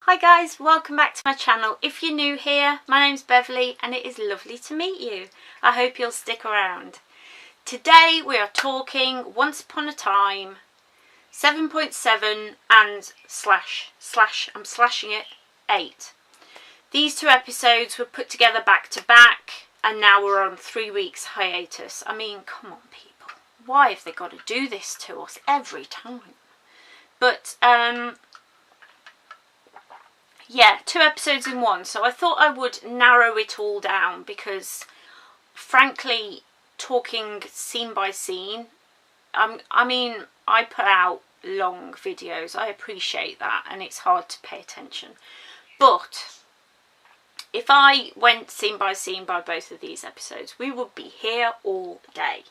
Hi guys, welcome back to my channel. If you're new here, my name's Beverley and it is lovely to meet you. I hope you'll stick around. Today we are talking Once Upon a Time 7.7 and I'm slashing it, 8. These two episodes were put together back to back and now we're on 3 weeks hiatus. I mean, come on people, why have they got to do this to us every time? But yeah, 2 episodes in one, so I thought I would narrow it all down because frankly, talking scene by scene, I mean, I put out long videos, I appreciate that, and it's hard to pay attention. But if I went scene by both of these episodes, we would be here all day.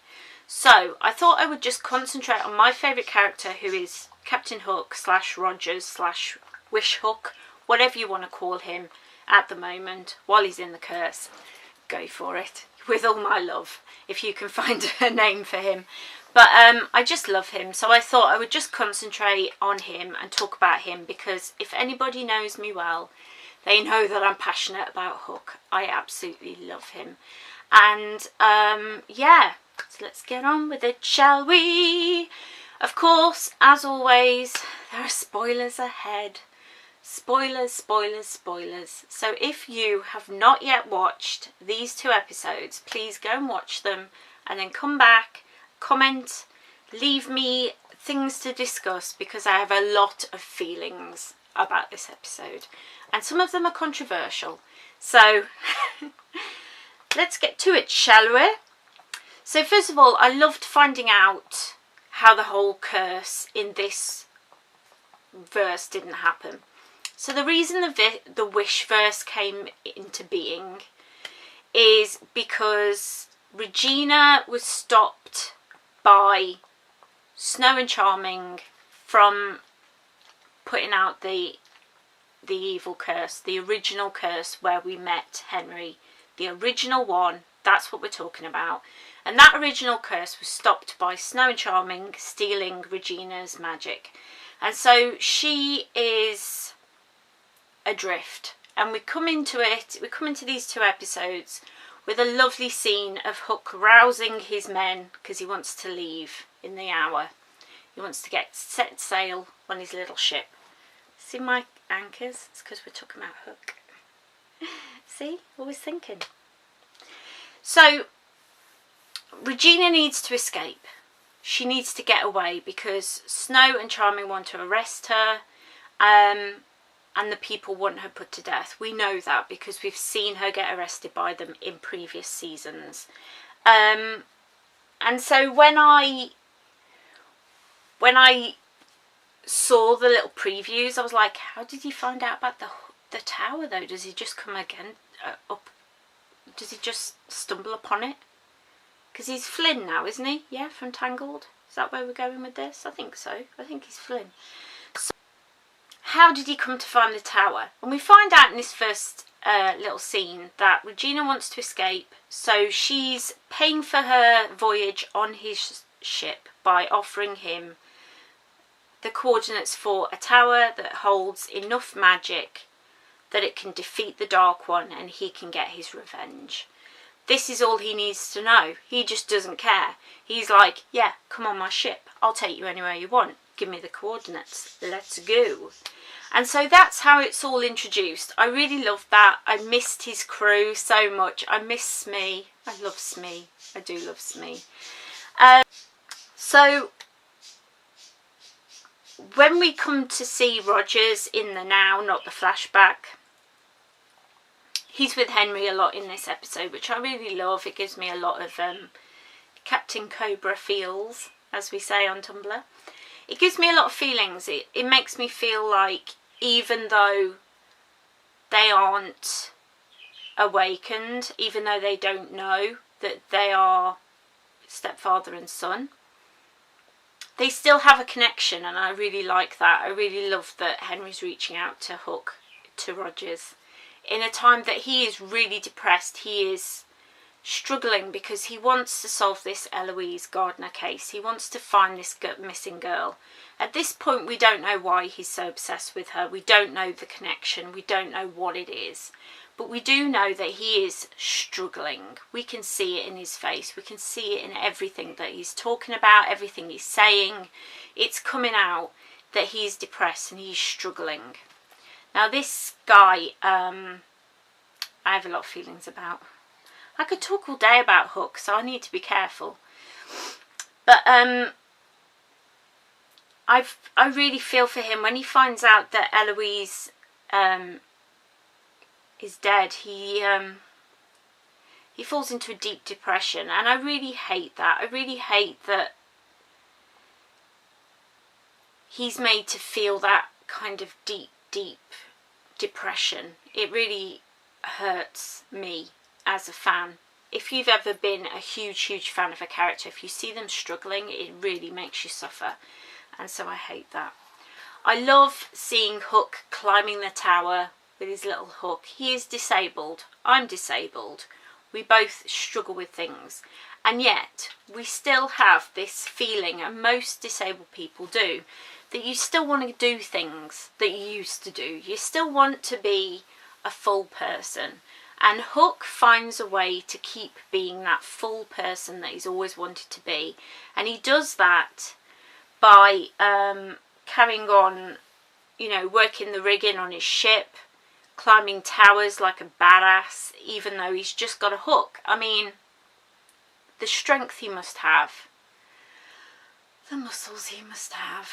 So I thought I would just concentrate on my favourite character, who is Captain Hook / Rogers / Wish Hook, whatever you want to call him at the moment, while he's in the curse. Go for it, with all my love, if you can find a name for him. But I just love him, so I thought I would just concentrate on him and talk about him, because if anybody knows me well, they know that I'm passionate about Hook. I absolutely love him. And yeah, so let's get on with it, shall we? Of course, as always, there are spoilers ahead. Spoilers, spoilers, spoilers. So if you have not yet watched these 2 episodes, please go and watch them and then come back, comment, leave me things to discuss, because I have a lot of feelings about this episode and some of them are controversial. So let's get to it, shall we? So first of all, I loved finding out how the whole curse in this verse didn't happen. So the reason the Wish verse came into being is because Regina was stopped by Snow and Charming from putting out the evil curse, the original curse where we met Henry, the original one. That's what we're talking about. And that original curse was stopped by Snow and Charming stealing Regina's magic. And so she is adrift, and we come into these 2 episodes with a lovely scene of Hook rousing his men because he wants to leave in the hour. He wants to set sail on his little ship. See my anchors? It's because we're talking about Hook. See, always thinking. So Regina needs to escape. She needs to get away because Snow and Charming want to arrest her, and the people want her put to death. We know that because we've seen her get arrested by them in previous seasons. And so when I saw the little previews, I was like, how did he find out about the tower though? Does he just come again up? Does he just stumble upon it? Because he's Flynn now, isn't he? Yeah, from Tangled. Is that where we're going with this? I think so. I think he's Flynn. So how did he come to find the tower? And we find out in this first little scene that Regina wants to escape, so she's paying for her voyage on his ship by offering him the coordinates for a tower that holds enough magic that it can defeat the Dark One and he can get his revenge. This is all he needs to know. He just doesn't care. He's like, yeah, come on my ship. I'll take you anywhere you want. Give me the coordinates. Let's go. And so that's how it's all introduced. I really loved that. I missed his crew so much. I miss Smee. I love Smee. I do love Smee. So when we come to see Rogers in the now, not the flashback, he's with Henry a lot in this episode, which I really love. It gives me a lot of Captain Cobra feels, as we say on Tumblr. It gives me a lot of feelings. It makes me feel like even though they aren't awakened, even though they don't know that they are stepfather and son, they still have a connection, and I really like that. I really love that Henry's reaching out to Hook, to Rogers, in a time that he is really depressed. He is struggling because he wants to solve this Eloise Gardner case. He wants to find this missing girl. At this point, we don't know why he's so obsessed with her. We don't know the connection. We don't know what it is. But we do know that he is struggling. We can see it in his face. We can see it in everything that he's talking about, everything he's saying. It's coming out that he's depressed and he's struggling. Now, this guy, I have a lot of feelings about. I could talk all day about Hook, so I need to be careful. But I really feel for him when he finds out that Eloise is dead. He falls into a deep depression, and I really hate that. I really hate that he's made to feel that kind of deep depression. It really hurts me as a fan. If you've ever been a huge fan of a character, if you see them struggling, it really makes you suffer. And so I hate that. I love seeing Hook climbing the tower with his little hook. He is disabled. I'm disabled. We both struggle with things. And yet, we still have this feeling, and most disabled people do, that you still want to do things that you used to do. You still want to be a full person. And Hook finds a way to keep being that full person that he's always wanted to be. And he does that by carrying on, you know, working the rigging on his ship, climbing towers like a badass, even though he's just got a hook. I mean, the strength he must have, the muscles he must have.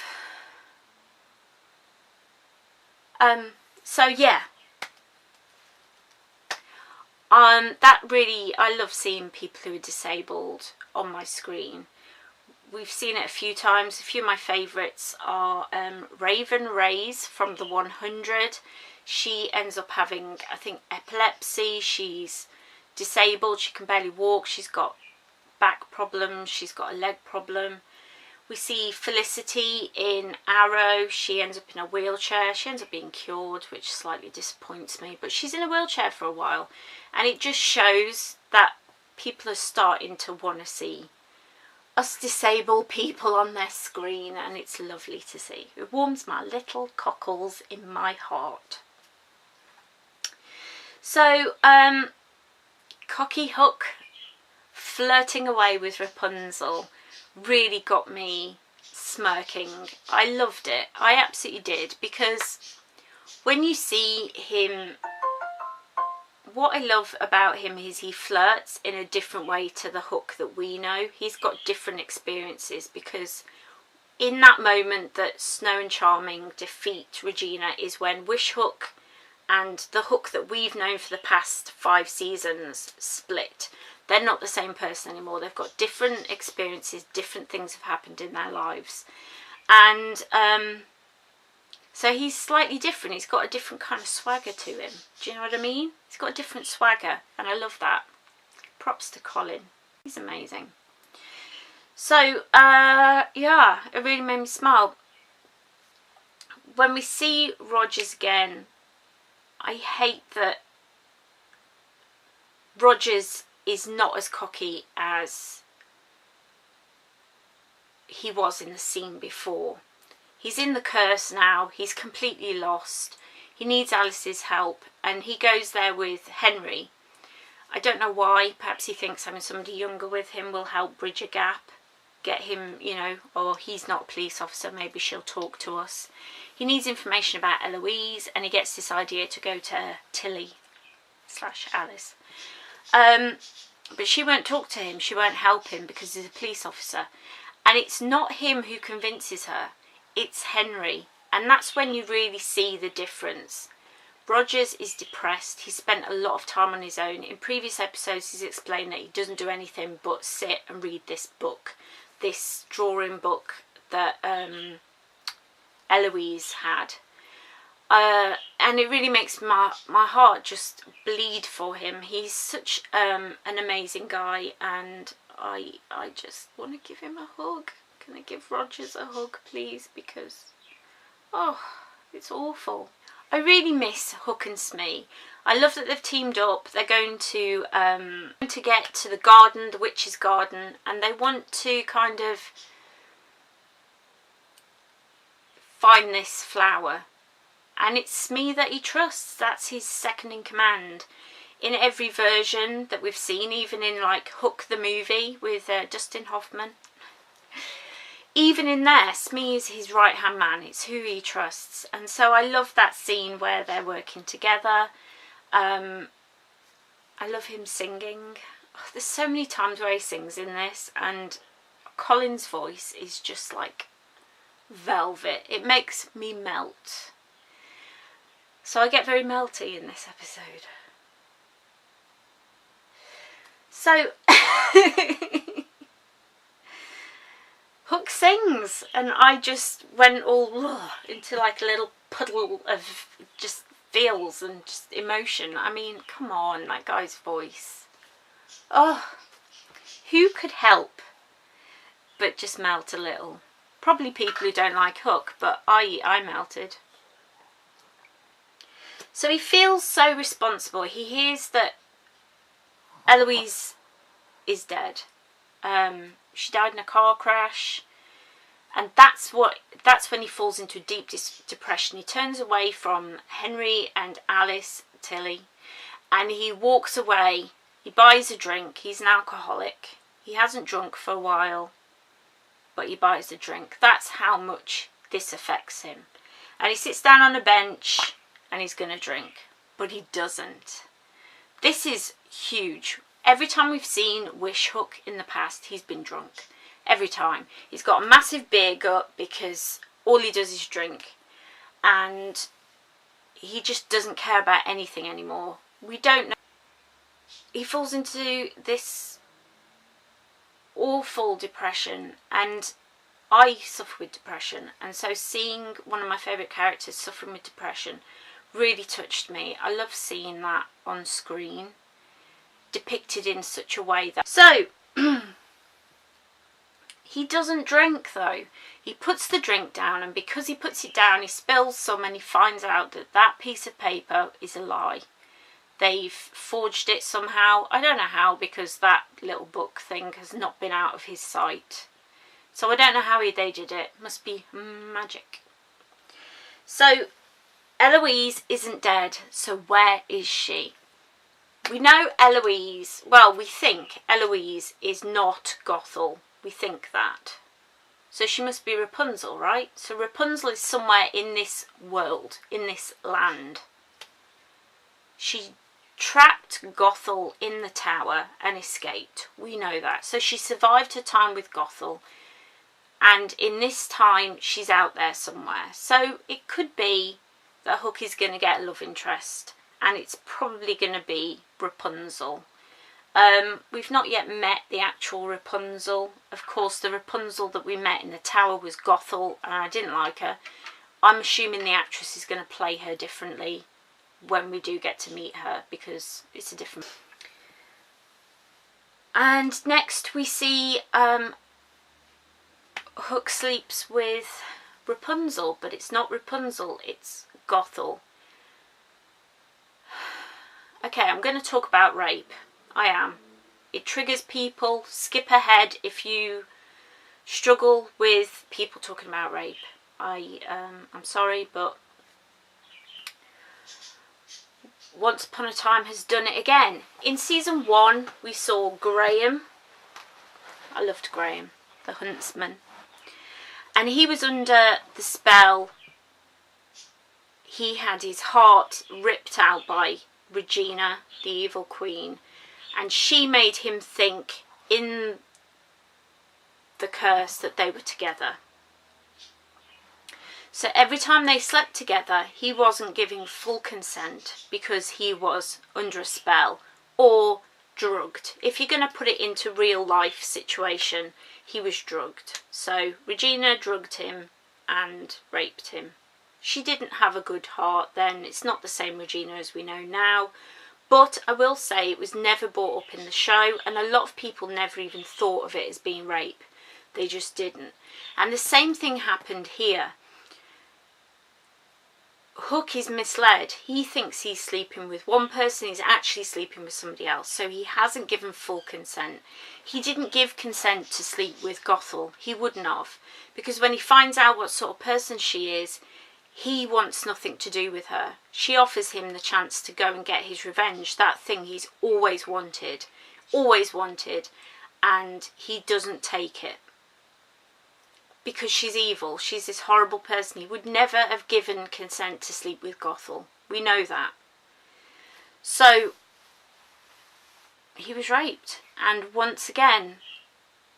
So yeah, that really, I love seeing people who are disabled on my screen. We've seen it a few times. A few of my favourites are Raven Rays from the 100. She ends up having, I think, epilepsy. She's disabled. She can barely walk. She's got back problems. She's got a leg problem. We see Felicity in Arrow. She ends up in a wheelchair. She ends up being cured, which slightly disappoints me. But she's in a wheelchair for a while. And it just shows that people are starting to want to see us disabled people on their screen. And it's lovely to see. It warms my little cockles in my heart. So, cocky Hook flirting away with Rapunzel really got me smirking. I loved it. I absolutely did, because when you see him, what I love about him is he flirts in a different way to the Hook that we know. He's got different experiences, because in that moment that Snow and Charming defeat Regina is when Wish Hook and the Hook that we've known for the past 5 seasons split. They're not the same person anymore. They've got different experiences, different things have happened in their lives. And so he's slightly different. He's got a different kind of swagger to him. Do you know what I mean? He's got a different swagger, and I love that. Props to Colin. He's amazing. So, yeah, it really made me smile. When we see Rogers again, I hate that Rogers is not as cocky as he was in the scene before. He's in the curse now. He's completely lost. He needs Alice's help, and he goes there with Henry. I don't know why. Perhaps he thinks having somebody younger with him will help bridge a gap, get him, you know, or he's not a police officer, maybe she'll talk to us. He needs information about Eloise, and he gets this idea to go to Tilly/Alice. But she won't talk to him, she won't help him because he's a police officer. And it's not him who convinces her, it's Henry. And that's when you really see the difference. Rogers is depressed, he's spent a lot of time on his own. In previous episodes he's explained that he doesn't do anything but sit and read this book. This drawing book that Eloise had. And it really makes my heart just bleed for him. He's such an amazing guy, and I just want to give him a hug. Can I give Rogers a hug, please? Because, oh, it's awful. I really miss Hook and Smee. I love that they've teamed up. They're going to get to the garden, the witch's garden, and they want to kind of find this flower. And it's Smee that he trusts. That's his second in command. In every version that we've seen, even in like Hook the movie with Dustin Hoffman, even in there, Smee is his right hand man. It's who he trusts. And so I love that scene where they're working together. I love him singing. Oh, there's so many times where he sings in this, and Colin's voice is just like velvet. It makes me melt. So I get very melty in this episode. So Hook sings, and I just went all into like a little puddle of just feels and just emotion. I mean, come on, that guy's voice. Oh, who could help but just melt a little? Probably people who don't like Hook, but I melted. So he feels so responsible. He hears that Eloise is dead. She died in a car crash, and that's when he falls into a deep depression. He turns away from Henry and Alice Tilly, and he walks away. He buys a drink. He's an alcoholic. He hasn't drunk for a while, but he buys a drink. That's how much this affects him. And he sits down on a bench and he's going to drink, but he doesn't. This is huge. Every time we've seen Wish Hook in the past, he's been drunk. Every time. He's got a massive beer gut because all he does is drink. And he just doesn't care about anything anymore. We don't know. He falls into this awful depression, and I suffer with depression. And so seeing one of my favourite characters suffering with depression really touched me. I love seeing that on screen, depicted in such a way that... So, he doesn't drink though. He puts the drink down, and because he puts it down, he spills some, and he finds out that that piece of paper is a lie. They've forged it somehow. I don't know how, because that little book thing has not been out of his sight. So I don't know how they did it. Must be magic. So Eloise isn't dead. So where is she? We know Eloise, well, we think Eloise is not Gothel. We think that. So she must be Rapunzel, right? So Rapunzel is somewhere in this world, in this land. She trapped Gothel in the tower and escaped. We know that. So she survived her time with Gothel, and in this time she's out there somewhere. So it could be that Hook is going to get a love interest, and it's probably going to be Rapunzel. We've not yet met the actual Rapunzel. Of course, the Rapunzel that we met in the tower was Gothel, and I didn't like her. I'm assuming the actress is going to play her differently when we do get to meet her, because it's a different... And next we see Hook sleeps with Rapunzel, but it's not Rapunzel, it's Gothel. Okay, I'm going to talk about rape. I am. It triggers people. Skip ahead if you struggle with people talking about rape. I'm sorry, but Once Upon a Time has done it again. In season 1 we saw Graham. I loved Graham, the huntsman. And he was under the spell. He had his heart ripped out by Regina, the evil queen. And she made him think in the curse that they were together. So every time they slept together, he wasn't giving full consent because he was under a spell or drugged. If you're going to put it into real life situation, he was drugged. So Regina drugged him and raped him. She didn't have a good heart then. It's not the same Regina as we know now. But I will say it was never brought up in the show, and a lot of people never even thought of it as being rape. They just didn't. And the same thing happened here. Hook is misled. He thinks he's sleeping with one person, he's actually sleeping with somebody else. So he hasn't given full consent. He didn't give consent to sleep with Gothel. He wouldn't have. Because when he finds out what sort of person she is, he wants nothing to do with her. She offers him the chance to go and get his revenge, that thing he's always wanted, and he doesn't take it. Because she's evil, she's this horrible person. He would never have given consent to sleep with Gothel. We know that. So, he was raped. And once again,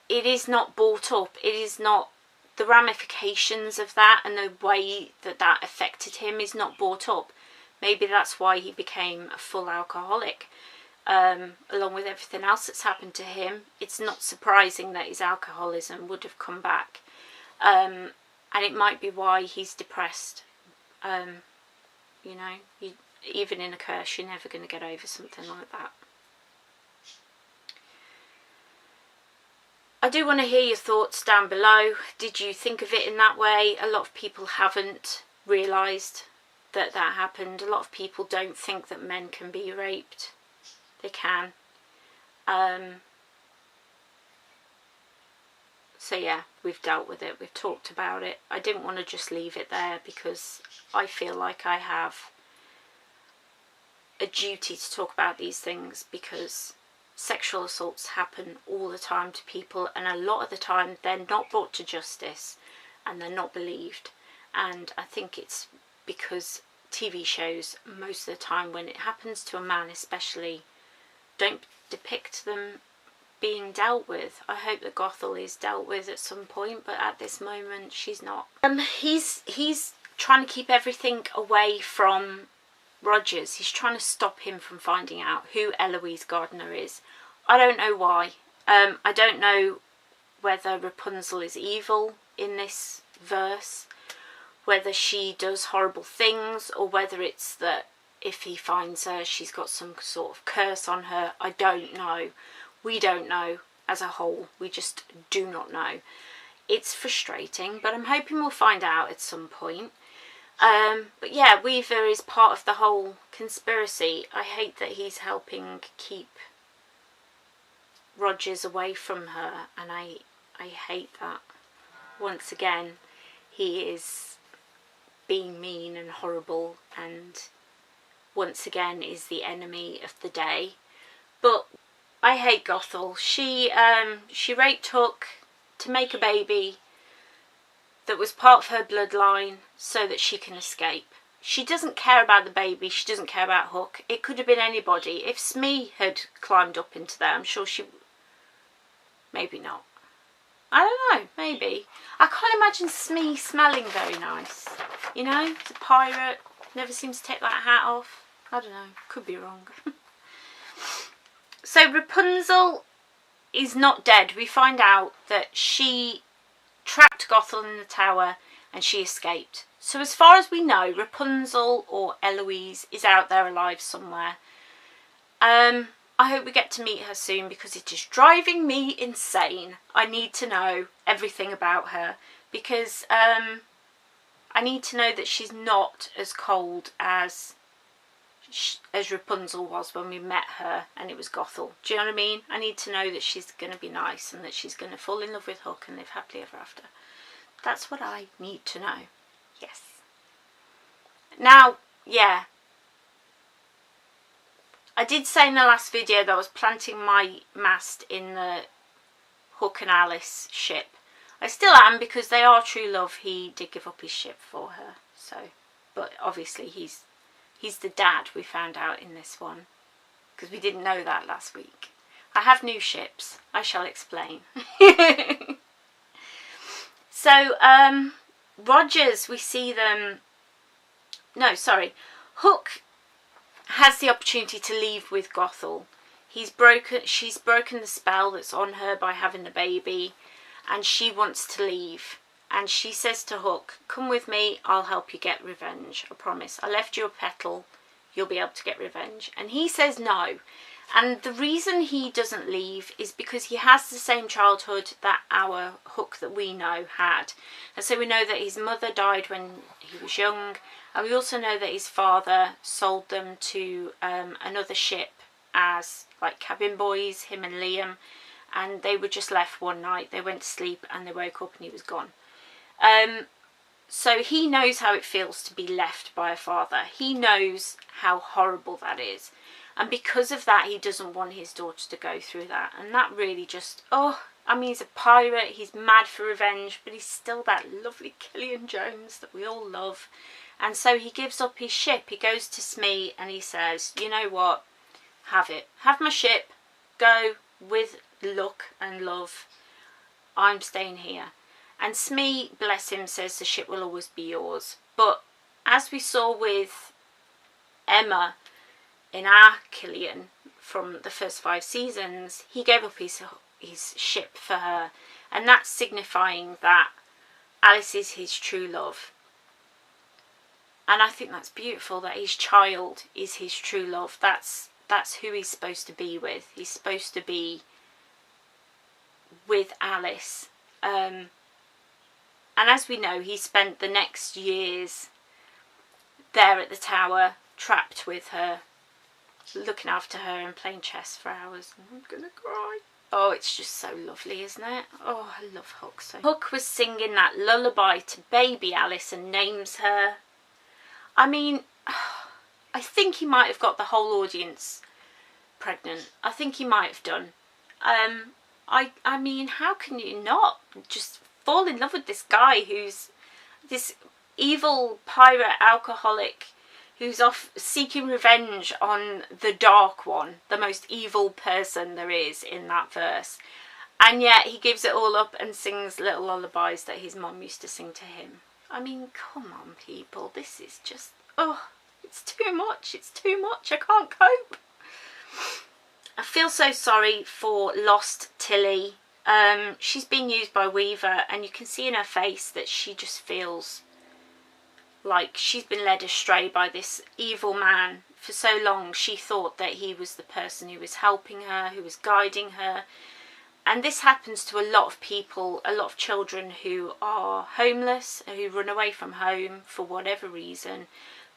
it is not brought up. It is not, the ramifications of that and the way that that affected him is not brought up. Maybe that's why he became a full alcoholic. Along with everything else that's happened to him, it's not surprising that his alcoholism would have come back. And it might be why he's depressed. You know, even in a curse, you're never going to get over something like that. I do want to hear your thoughts down below. Did you think of it in that way? A lot of people haven't realised that that happened. A lot of people don't think that men can be raped. They can. So yeah, we've dealt with it. We've talked about it. I didn't want to just leave it there because I feel like I have a duty to talk about these things, because sexual assaults happen all the time to people, and a lot of the time they're not brought to justice and they're not believed. And I think it's because TV shows, most of the time when it happens to a man especially, don't depict them being dealt with. I hope that Gothel is dealt with at some point, but at this moment she's not. He's trying to keep everything away from Rogers. He's trying to stop him from finding out who Eloise Gardner is. I don't know why. I don't know whether Rapunzel is evil in this verse, whether she does horrible things, or whether it's that if he finds her she's got some sort of curse on her. I don't know. We don't know as a whole. We just do not know. It's frustrating, but I'm hoping we'll find out at some point. But yeah, Weaver is part of the whole conspiracy. I hate that he's helping keep Rogers away from her, and I hate that. Once again, he is being mean and horrible, and once again is the enemy of the day. But I hate Gothel. She raped Hook to make a baby that was part of her bloodline so that she can escape. She doesn't care about the baby. She doesn't care about Hook. It could have been anybody. If Smee had climbed up into there, I'm sure she... Maybe not. I don't know. Maybe. I can't imagine Smee smelling very nice. You know? He's a pirate. Never seems to take that hat off. I don't know. Could be wrong. So Rapunzel is not dead. We find out that she trapped Gothel in the tower and she escaped. So as far as we know, Rapunzel or Eloise is out there alive somewhere. I hope we get to meet her soon, because it is driving me insane. I need to know everything about her, because I need to know that she's not as cold as Rapunzel was when we met her and it was Gothel. Do you know what I mean? I need to know that she's going to be nice and that she's going to fall in love with Hook and live happily ever after. That's what I need to know. Yes. Now, yeah. I did say in the last video that I was planting my mast in the Hook and Alice ship. I still am, because they are true love. He did give up his ship for her. So, but obviously he's the dad, we found out in this one, because we didn't know that last week. I have new ships. I shall explain. So, Rogers, we see them... No, sorry. Hook has the opportunity to leave with Gothel. She's broken the spell that's on her by having the baby, and she wants to leave. And she says to Hook, come with me, I'll help you get revenge, I promise. I left you a petal, you'll be able to get revenge. And he says no. And the reason he doesn't leave is because he has the same childhood that our Hook that we know had. And so we know that his mother died when he was young, and we also know that his father sold them to another ship as like cabin boys, him and Liam, and they were just left one night. They went to sleep and they woke up and he was gone. So he knows how it feels to be left by a father. He knows how horrible that is. And because of that, he doesn't want his daughter to go through that. And that really just, oh, I mean, he's a pirate, he's mad for revenge, but he's still that lovely Killian Jones that we all love. And so he gives up his ship. He goes to Smee and he says, you know what, have it. Have my ship, go with luck and love. I'm staying here. And Smee, bless him, says the ship will always be yours. But as we saw with Emma in our Killian from the first 5 seasons, he gave up his ship for her, and that's signifying that Alice is his true love. And I think that's beautiful, that his child is his true love. That's who he's supposed to be with. He's supposed to be with Alice. And as we know, he spent the next years there at the tower, trapped with her, looking after her and playing chess for hours. I'm gonna cry. Oh, it's just so lovely, isn't it? Oh, I love Hook so. Hook was singing that lullaby to baby Alice and names her. I mean, I think he might have got the whole audience pregnant. I think he might have done. I mean, how can you not just fall in love with this guy who's this evil pirate alcoholic who's off seeking revenge on the Dark One, the most evil person there is in that verse. And yet he gives it all up and sings little lullabies that his mum used to sing to him. I mean, come on, people. This is just, oh, it's too much. It's too much. I can't cope. I feel so sorry for lost Tilly. She's being used by Weaver, and you can see in her face that she just feels like she's been led astray by this evil man. For so long she thought that he was the person who was helping her, who was guiding her. And this happens to a lot of people, a lot of children who are homeless, who run away from home for whatever reason.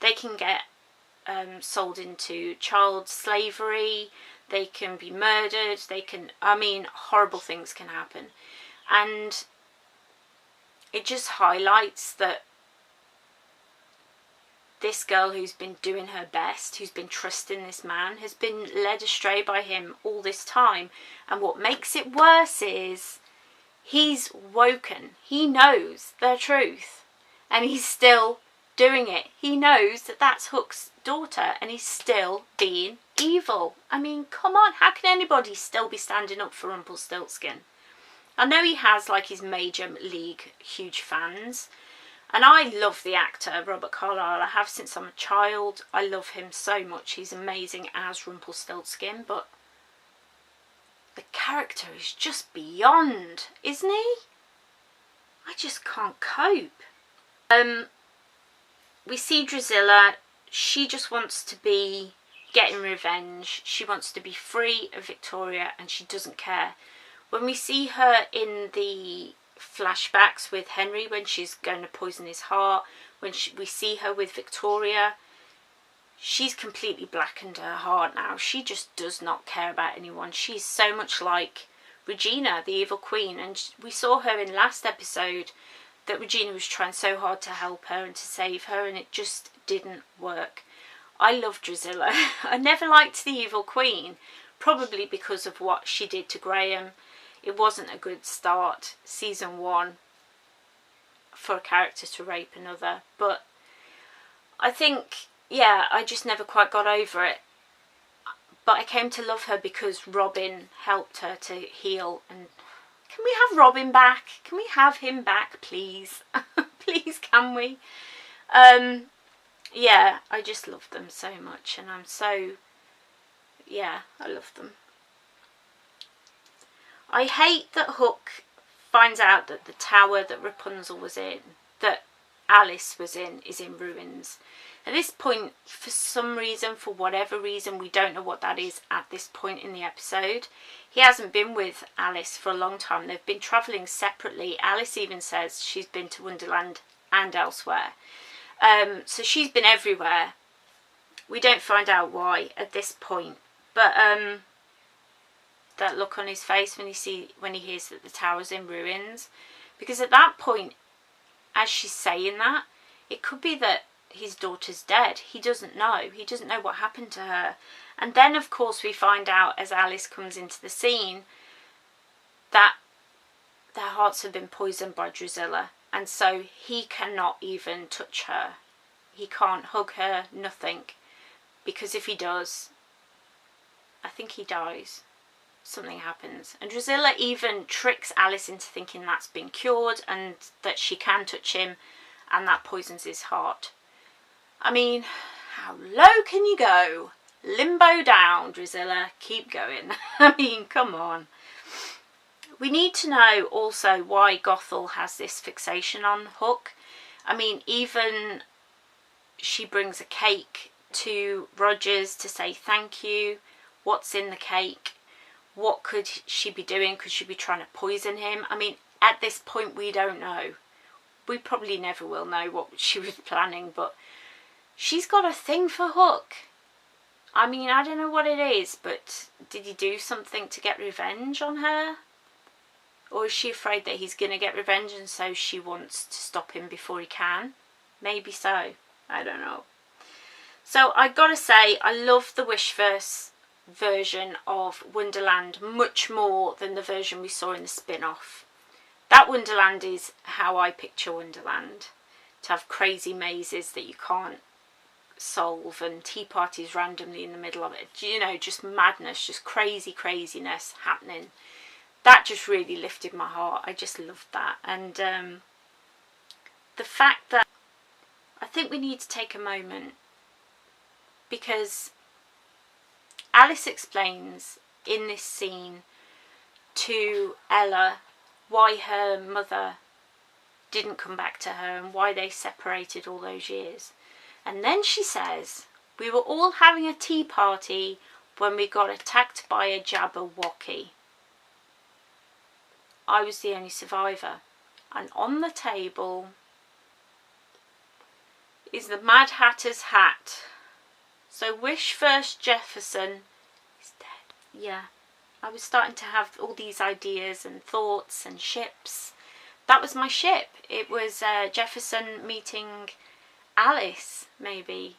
They can get sold into child slavery, they can be murdered, they can, I mean, horrible things can happen. And it just highlights that this girl who's been doing her best, who's been trusting this man, has been led astray by him all this time. And what makes it worse is he's woken. He knows the truth and he's still doing it. He knows that that's Hook's daughter and he's still being evil. I mean, come on, how can anybody still be standing up for Rumpelstiltskin? I know he has like his major league huge fans. And I love the actor, Robert Carlyle. I have since I'm a child. I love him so much. He's amazing as Rumpelstiltskin. But the character is just beyond, isn't he? I just can't cope. We see Drusilla. She just wants to be getting revenge. She wants to be free of Victoria and she doesn't care. When we see her in the flashbacks with Henry, when she's going to poison his heart, when we see her with Victoria, she's completely blackened her heart now. She just does not care about anyone. She's so much like Regina, the evil queen, and we saw her in last episode that Regina was trying so hard to help her and to save her, and it just didn't work. I love Drusilla. I never liked the evil queen, probably because of what she did to Graham. It wasn't a good start, season 1, for a character to rape another. But I think, yeah, I just never quite got over it. But I came to love her because Robin helped her to heal. And can we have Robin back? Can we have him back, please? Please, can we? Yeah, I just love them so much. And I'm so, yeah, I love them. I hate that Hook finds out that the tower that Rapunzel was in, that Alice was in is in ruins. At this point, for some reason, for whatever reason, we don't know what that is at this point in the episode, he hasn't been with Alice for a long time. They've been travelling separately. Alice even says she's been to Wonderland and elsewhere. So she's been everywhere. We don't find out why at this point. But that look on his face when he hears that the tower's in ruins. Because at that point, as she's saying that, it could be that his daughter's dead. He doesn't know. He doesn't know what happened to her. And then, of course, we find out as Alice comes into the scene that their hearts have been poisoned by Drusilla. And so he cannot even touch her. He can't hug her, nothing. Because if he does, I think he dies. Something happens. And Drusilla even tricks Alice into thinking that's been cured and that she can touch him, and that poisons his heart. I mean, how low can you go? Limbo down, Drusilla. Keep going. I mean, come on. We need to know also why Gothel has this fixation on Hook. I mean, even she brings a cake to Rogers to say thank you. What's in the cake? What could she be doing? Could she be trying to poison him? I mean, at this point, we don't know. We probably never will know what she was planning, but she's got a thing for Hook. I mean, I don't know what it is, but did he do something to get revenge on her? Or is she afraid that he's going to get revenge and so she wants to stop him before he can? Maybe so. I don't know. So I gotta say, I love the Wishverse version of Wonderland much more than the version we saw in the spin-off. That Wonderland is how I picture Wonderland. To have crazy mazes that you can't solve and tea parties randomly in the middle of it. You know, just madness, just craziness happening. That just really lifted my heart. I just loved that. And the fact that I think we need to take a moment, because Alice explains in this scene to Ella why her mother didn't come back to her and why they separated all those years. And then she says, we were all having a tea party when we got attacked by a Jabberwocky. I was the only survivor. And on the table is the Mad Hatter's hat. So Wishverse Jefferson is dead. Yeah, I was starting to have all these ideas and thoughts and ships. That was my ship. It was Jefferson meeting Alice, maybe,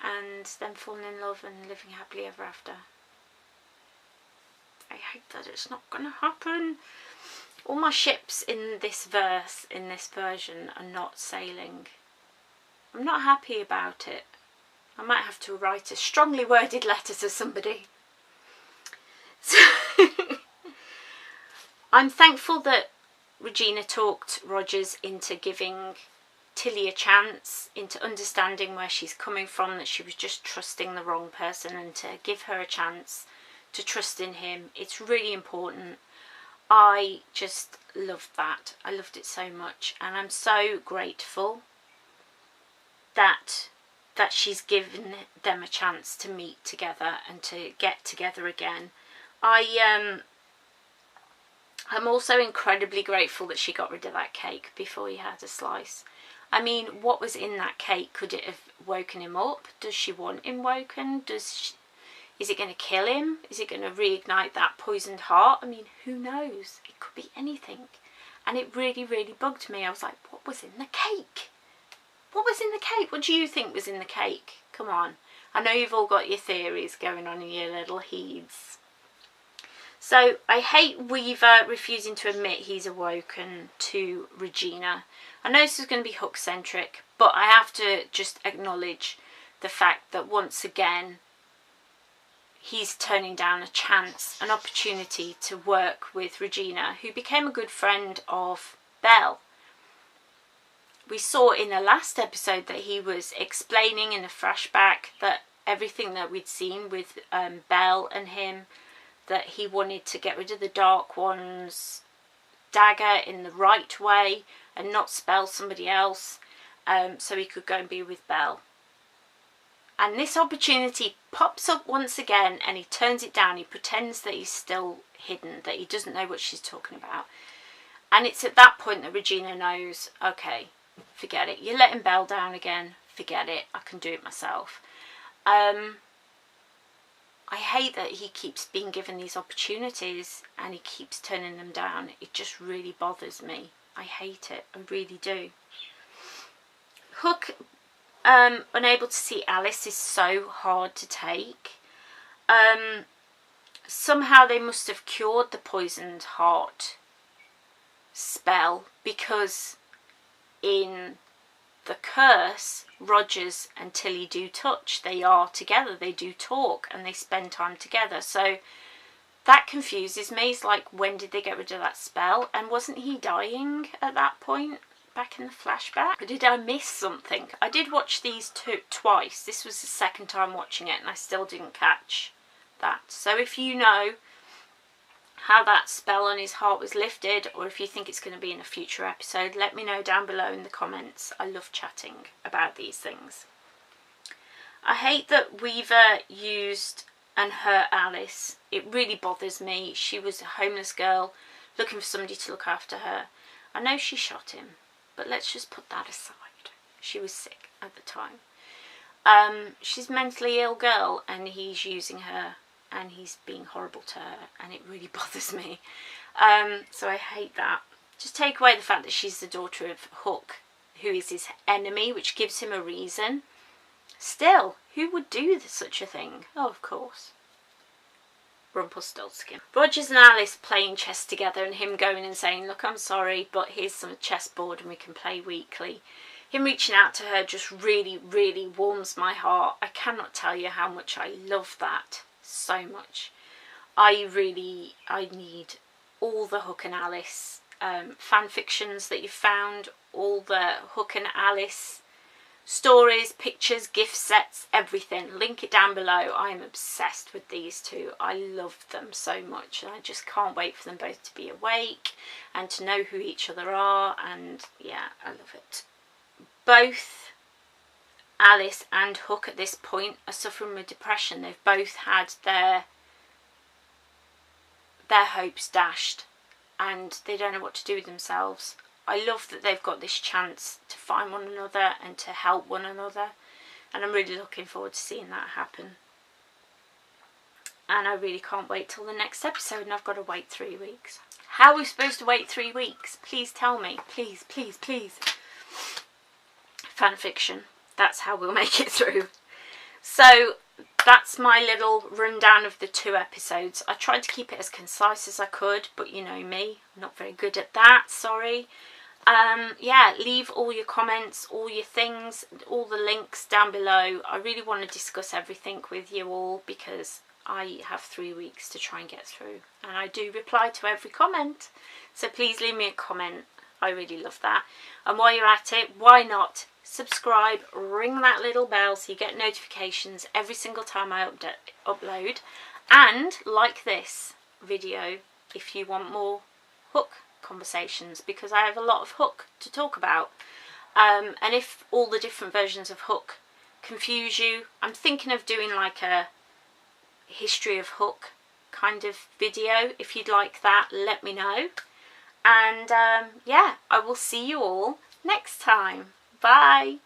and then falling in love and living happily ever after. I hope that it's not going to happen. All my ships in this verse, in this version, are not sailing. I'm not happy about it. I might have to write a strongly worded letter to somebody. So I'm thankful that Regina talked Rogers into giving Tilly a chance, into understanding where she's coming from, that she was just trusting the wrong person, and to give her a chance to trust in him. It's really important. I just loved that. I loved it so much, and I'm so grateful that she's given them a chance to meet together and to get together again. I'm also incredibly grateful that she got rid of that cake before he had a slice. I mean, what was in that cake? Could it have woken him up? Does she want him woken? Is it going to kill him? Is it going to reignite that poisoned heart? I mean, who knows? It could be anything. And it really, really bugged me. I was like, what was in the cake? What was in the cake? What do you think was in the cake? Come on. I know you've all got your theories going on in your little heads. So I hate Weaver refusing to admit he's awoken to Regina. I know this is going to be Hook-centric, but I have to just acknowledge the fact that once again he's turning down a chance, an opportunity to work with Regina, who became a good friend of Belle. We saw in the last episode that he was explaining in a flashback that everything that we'd seen with Belle and him, that he wanted to get rid of the Dark One's dagger in the right way and not spell somebody else. so he could go and be with Belle. And this opportunity pops up once again, and he turns it down. He pretends that he's still hidden, that he doesn't know what she's talking about. And it's at that point that Regina knows, okay, forget it. You're letting Belle down again. Forget it. I can do it myself. I hate that he keeps being given these opportunities and he keeps turning them down. It just really bothers me. I hate it. I really do. Hook, unable to see Alice, is so hard to take. Somehow they must have cured the poisoned heart spell, because in the curse, Rogers and Tilly do touch. They are together, they do talk, and they spend time together. So that confuses me. It's like, when did they get rid of that spell? And wasn't he dying at that point, back in the flashback? Or did I miss something? I did watch these twice. This was the second time watching it, and I still didn't catch that. So if you know how that spell on his heart was lifted, or if you think it's going to be in a future episode, let me know down below in the comments. I love chatting about these things. I hate that Weaver used and hurt Alice. It really bothers me. She was a homeless girl looking for somebody to look after her. I know she shot him, but let's just put that aside. She was sick at the time. She's a mentally ill girl, and he's using her, and he's being horrible to her, and it really bothers me. So I hate that. Just take away the fact that she's the daughter of Hook, who is his enemy, which gives him a reason. Still, who would do such a thing? Oh, of course, Rumpelstiltskin. Rogers and Alice playing chess together, and him going and saying, look, I'm sorry, but here's some chessboard and we can play weekly. Him reaching out to her just really, really warms my heart. I cannot tell you how much I love that. So much. I need all the Hook and Alice fan fictions that you've found, all the Hook and Alice stories, pictures, gift sets, everything. Link it down below. I am obsessed with these two. I love them so much, and I just can't wait for them both to be awake and to know who each other are. And yeah, I love it. Both Alice and Hook at this point are suffering with depression. They've both had their hopes dashed, and they don't know what to do with themselves. I love that they've got this chance to find one another and to help one another, and I'm really looking forward to seeing that happen. And I really can't wait till the next episode, and I've got to wait 3 weeks. How are we supposed to wait 3 weeks? Please tell me. Please, please, please. Fanfiction. That's how we'll make it through. So that's my little rundown of the 2 episodes. I tried to keep it as concise as I could, but you know me, I'm not very good at that, sorry. Yeah, leave all your comments, all your things, all the links down below. I really want to discuss everything with you all, because I have 3 weeks to try and get through, and I do reply to every comment, so please leave me a comment. I really love that. And while you're at it, why not subscribe, ring that little bell so you get notifications every single time I upload, and like this video if you want more Hook conversations, because I have a lot of Hook to talk about. And if all the different versions of Hook confuse you, I'm thinking of doing like a history of Hook kind of video. If you'd like that, let me know. And yeah, I will see you all next time. Bye.